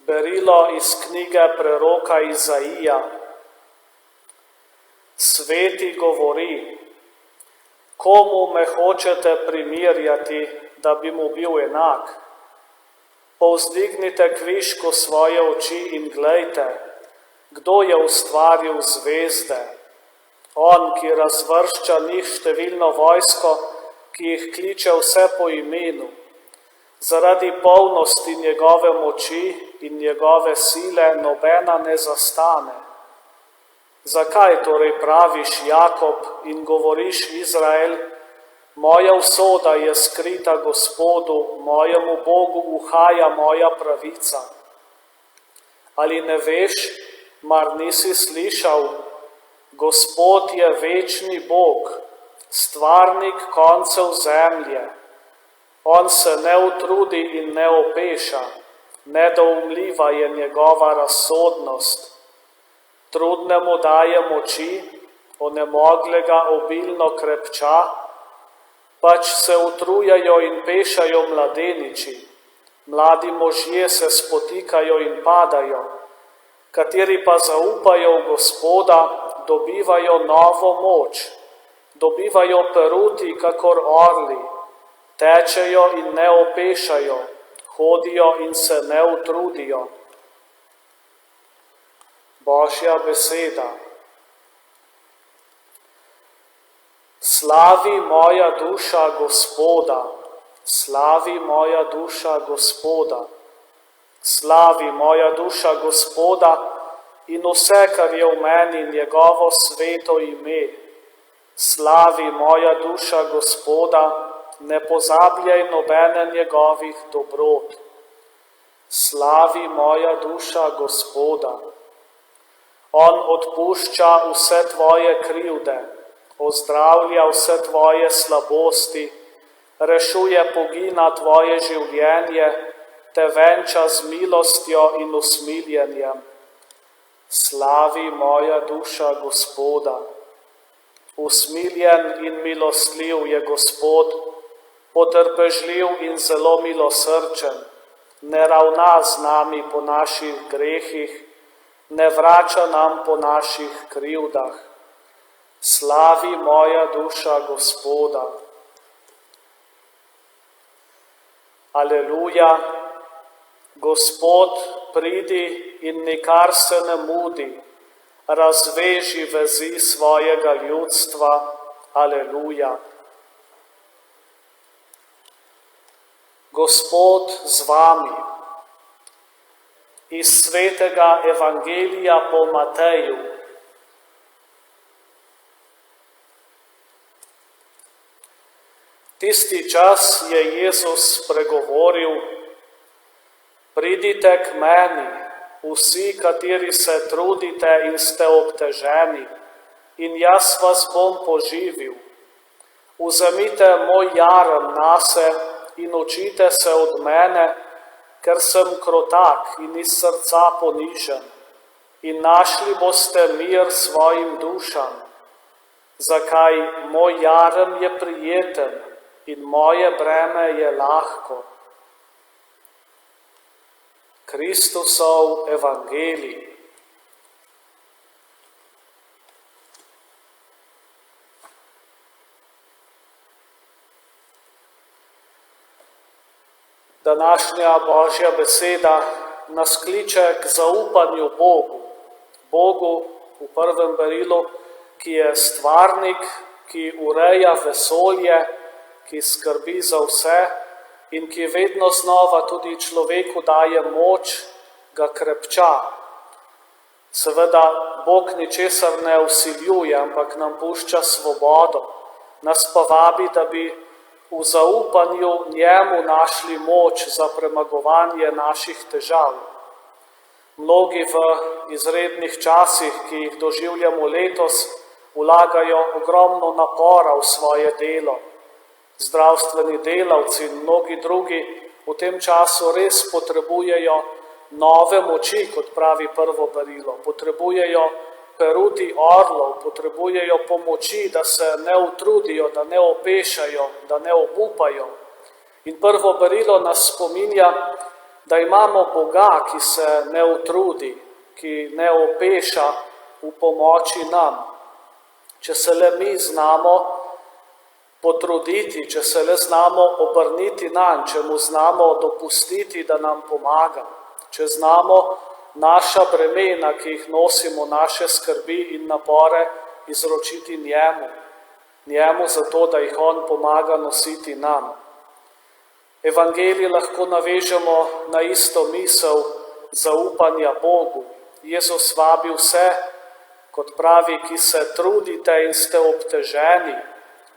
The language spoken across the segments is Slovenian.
Berilo iz knjige preroka Izaija. Sveti govori: komu me hočete primerjati, da bi mu bil enak? Povzdignite kvišku svoje oči in glejte, kdo je ustvaril zvezde. On, ki razvršča njih številno vojsko, ki jih kliče vse po imenu. Zaradi polnosti njegove moči in njegove sile nobena ne zastane. Zakaj torej praviš Jakob in govoriš Izrael, moja usoda je skrita Gospodu, mojemu Bogu uhaja moja pravica? Ali ne veš, mar nisi slišal? Gospod je večni Bog, stvarnik koncev zemlje. On se ne utrudi in ne opeša, nedoumljiva je njegova razsodnost. Trudnemu daje moči, onemoglega obilno krepča, pač se utrujajo in pešajo mladeniči, mladi možje se spotikajo in padajo, kateri pa zaupajo v Gospoda, dobivajo novo moč, dobivajo peruti kakor orli, tečejo in ne opešajo, hodijo in se ne utrudijo. Božja beseda. Slavi moja duša Gospoda, slavi moja duša Gospoda, slavi moja duša Gospoda in vse, kar je v meni, njegovo sveto ime. Slavi moja duša Gospoda, ne pozabljaj nobene njegovih dobrot. Slavi moja duša Gospoda. On odpušča vse tvoje krivde, ozdravlja vse tvoje slabosti, rešuje pogina tvoje življenje, te venča z milostjo in usmiljenjem. Slavi moja duša Gospoda. Usmiljen in milostljiv je Gospod, potrpežljiv in zelo milosrčen, ne ravna z nami po naših grehih, ne vrača nam po naših krivdah. Slavi moja duša Gospoda. Aleluja. Gospod, pridi in nikar se ne mudi, razveži vezi svojega ljudstva. Aleluja. Gospod z vami. Iz svetega Evangelija po Mateju. Tisti čas je Jezus spregovoril: pridite k meni, vsi, kateri se trudite in ste obteženi, in jaz vas bom poživil. Vzemite moj jarem nase in učite se od mene, ker sem krotak in iz srca ponižen, in našli boste mir svojim dušam. Zakaj moj jarem je prijeten in moje breme je lahko. Kristusov evangelij. Današnja Božja beseda nas kliče k zaupanju Bogu. Bogu v prvem berilu, ki je stvarnik, ki ureja vesolje, ki skrbi za vse in ki vedno znova tudi človeku daje moč, ga krepča. Seveda Bog ničesar ne vsiljuje, ampak nam pušča svobodo, nas pa vabi, da bi v zaupanju njemu našli moč za premagovanje naših težav. Mnogi v izrednih časih, ki jih doživljamo letos, vlagajo ogromno napora v svoje delo. Zdravstveni delavci in mnogi drugi v tem času res potrebujejo nove moči, kot pravi prvo berilo. Potrebujejo peruti orlov, potrebujejo pomoči, da se ne utrudijo, da ne opešajo, da ne obupajo. In prvo berilo nas spominja, da imamo Boga, ki se ne utrudi, ki ne opeša v pomoči nam. Če se le mi znamo potruditi, če se le znamo obrniti nanj, če mu znamo dopustiti, da nam pomaga, če znamo naša bremena, ki jih nosimo, naše skrbi in napore, izročiti njemu zato, da jih on pomaga nositi nam. Evangelij lahko navežemo na isto misel zaupanja Bogu. Jezus vabi vse, kot pravi, ki se trudite in ste obteženi,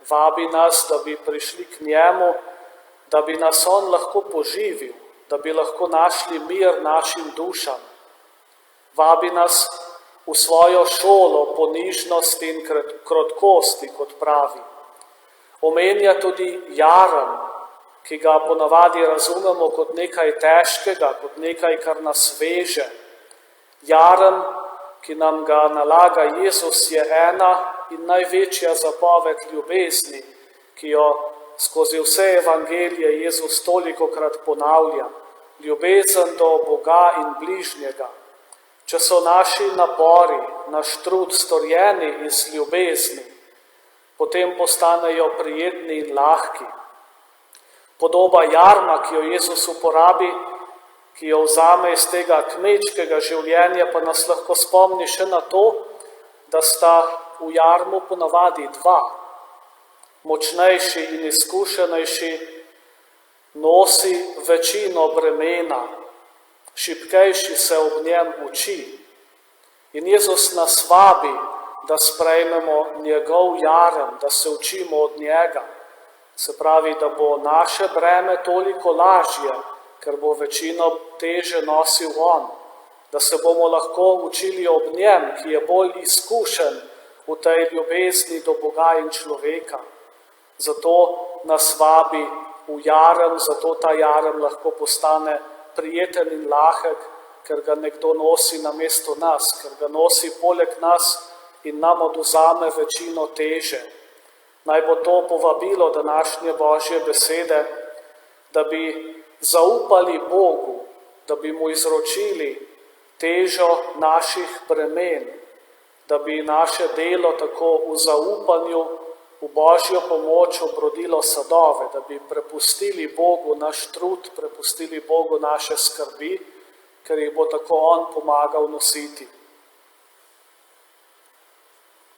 vabi nas, da bi prišli k njemu, da bi nas on lahko poživil, da bi lahko našli mir našim dušam. Vabi nas v svojo šolo ponižnosti in krotkosti, kot pravi. Omenja tudi jarem, ki ga ponavadi razumemo kot nekaj težkega, kot nekaj, kar nas veže. Jarem, ki nam ga nalaga Jezus, je ena in največja zapoved ljubezni, ki jo skozi vse evangelije Jezus tolikokrat ponavlja. Ljubezen do Boga in bližnjega. Če so naši napori, naš trud storjeni iz ljubezni, potem postanejo prijetni in lahki. Podoba jarma, ki jo Jezus uporabi, ki jo vzame iz tega kmečkega življenja, pa nas lahko spomni še na to, da sta v jarmu ponavadi dva. Močnejši in izkušenejši nosi večino bremena, šibkejši se ob njem uči. In Jezus nas vabi, da sprejmemo njegov jarem, da se učimo od njega. Se pravi, da bo naše breme toliko lažje, ker bo večino teže nosil on, da se bomo lahko učili ob njem, ki je bolj izkušen v tej ljubezni do Boga in človeka. Zato nas vabi v jarem, zato ta jarem lahko postane prijeten in lahek, ker ga nekdo nosi namesto nas, ker ga nosi poleg nas in nam odvzame večino teže. Naj bo to povabilo današnje Božje besede, da bi zaupali Bogu, da bi mu izročili težo naših bremen, da bi naše delo tako v zaupanju, v Božjo pomoč obrodilo sadove, da bi prepustili Bogu naš trud, prepustili Bogu naše skrbi, ker jih bo tako on pomagal nositi.